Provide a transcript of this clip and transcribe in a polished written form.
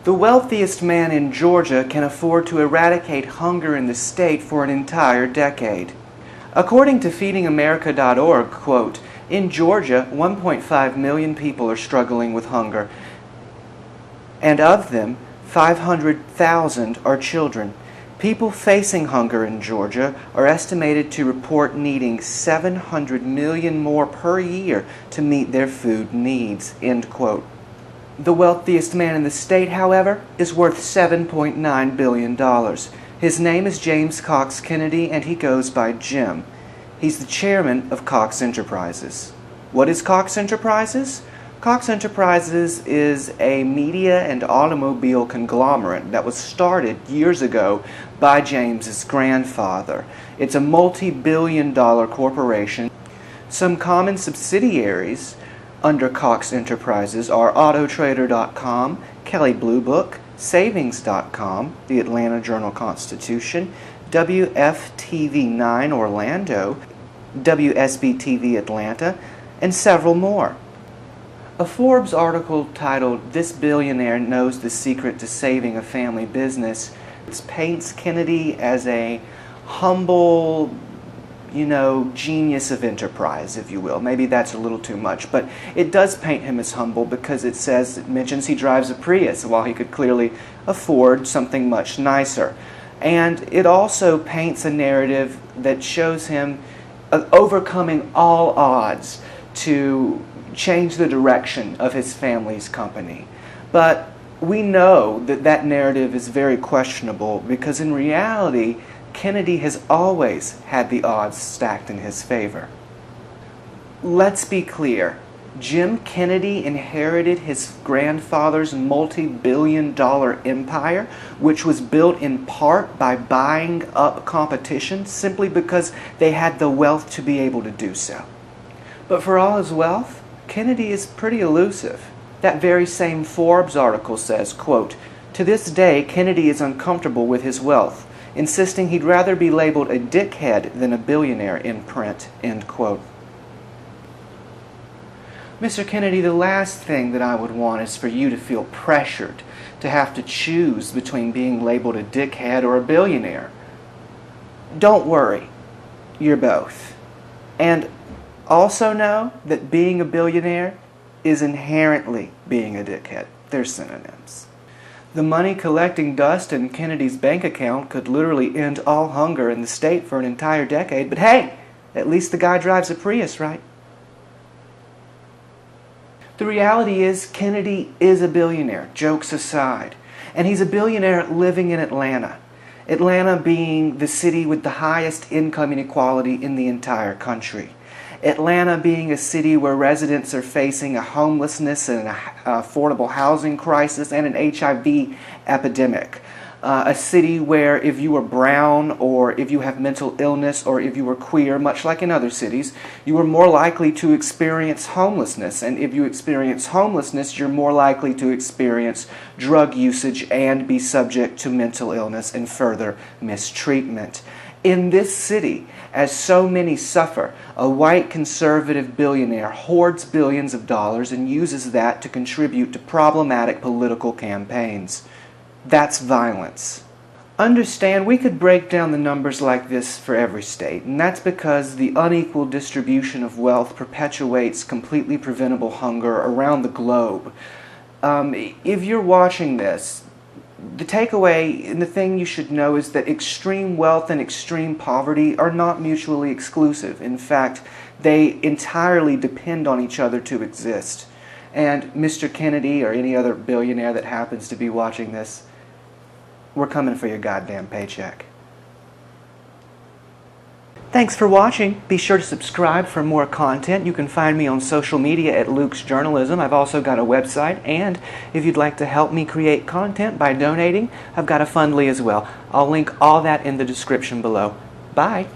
The wealthiest man in Georgia can afford to eradicate hunger in the state for an entire decade. According to feedingamerica.org, quote, in Georgia, 1.5 million people are struggling with hunger, and of them, 500,000 are children. People facing hunger in Georgia are estimated to report needing 700 million more per year to meet their food needs, end quote. The wealthiest man in the state, however, is worth $7.9 billion. His name is James Cox Kennedy, and he goes by Jim. He's the chairman of Cox Enterprises. What is Cox Enterprises? Cox Enterprises is a media and automobile conglomerate that was started years ago by James's grandfather. It's a multi-billion-dollar corporation. Some common subsidiaries under Cox Enterprises are Autotrader.com, Kelley Blue Book, Savings.com, the Atlanta Journal-Constitution, WFTV9 Orlando, WSB-TV Atlanta, and several more. A Forbes article titled "This Billionaire Knows the Secret to Saving a Family Business" paints Kennedy as a humble, genius of enterprise, if you will. Maybe that's a little too much, but it does paint him as humble because it mentions he drives a Prius while he could clearly afford something much nicer. And it also paints a narrative that shows him overcoming all odds to change the direction of his family's company. But we know that that narrative is very questionable because in reality, Kennedy has always had the odds stacked in his favor. Let's be clear. Jim Kennedy inherited his grandfather's multi-billion-dollar empire, which was built in part by buying up competition simply because they had the wealth to be able to do so. But for all his wealth, Kennedy is pretty elusive. That very same Forbes article says, quote, "To this day, Kennedy is uncomfortable with his wealth, insisting he'd rather be labeled a dickhead than a billionaire in print," end quote. Mr. Kennedy, the last thing that I would want is for you to feel pressured to have to choose between being labeled a dickhead or a billionaire. Don't worry, you're both. And also know that being a billionaire is inherently being a dickhead. They're synonyms. The money collecting dust in Kennedy's bank account could literally end all hunger in the state for an entire decade, but hey, at least the guy drives a Prius, right? The reality is Kennedy is a billionaire, jokes aside. And he's a billionaire living in Atlanta. Atlanta being the city with the highest income inequality in the entire country. Atlanta being a city where residents are facing a homelessness and an affordable housing crisis and an HIV epidemic. A city where if you are brown or if you have mental illness or if you are queer, much like in other cities, you are more likely to experience homelessness. And if you experience homelessness, you're more likely to experience drug usage and be subject to mental illness and further mistreatment. In this city, as so many suffer, a white conservative billionaire hoards billions of dollars and uses that to contribute to problematic political campaigns. That's violence. Understand, we could break down the numbers like this for every state, and that's because the unequal distribution of wealth perpetuates completely preventable hunger around the globe. If you're watching this, the takeaway and the thing you should know is that extreme wealth and extreme poverty are not mutually exclusive. In fact, they entirely depend on each other to exist. And Mr. Kennedy or any other billionaire that happens to be watching this, we're coming for your goddamn paycheck. Thanks for watching. Be sure to subscribe for more content. You can find me on social media at Luke's Journalism. I've also got a website, and if you'd like to help me create content by donating, I've got a Fundly as well. I'll link all that in the description below. Bye.